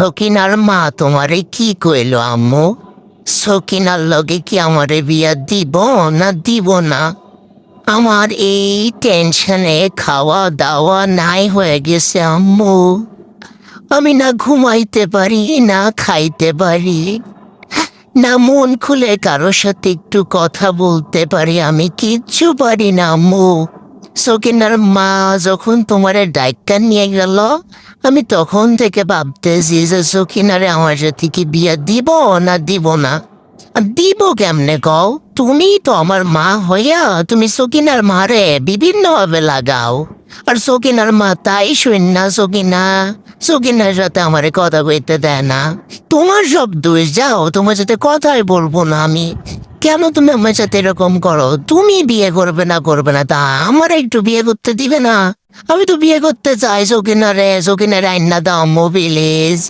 সকিনার মা তোমারে কি কইল আম্মু? সকিনার লগে কি আমারে বিয়া দিব না দিব না? আমার এই টেনশনে খাওয়া দাওয়া নাই হয়ে গেছে আম্মু। আমি না ঘুমাইতে পারি না খাইতে পারি না মন খুলে কারোর সাথে একটু কথা বলতে পারি, আমি কিচ্ছু পারি না আম্মু। সকিনার মা যখন তোমারে ডাইক্কা নিয়ে গেল, আমি তখন থেকে ভাবতেছি যে সকিনারে আমার সাথে কি বিয়া দিব না দিব না। আর দিব কেমনে কও? তুমি তো আমার মা হইয়া তুমি সকিনার মারে বিভিন্ন ভাবে লাগাও। আর সকিনার মা তাই শুন না, সকিনার সাথে আমারে কথা কইতে দেয় না। তোমার সব দোষ, যাও, তোমার সাথে কথাই বলবো না আমি। কেন তুমি আমার সাথে এরকম করো? তুমি বিয়ে করবে না তা আমার একটু বিয়ে করতে দিবে না? আমি তো বিয়ে করতে চাই সকিনারে আইন না দাও মোবিলিজ।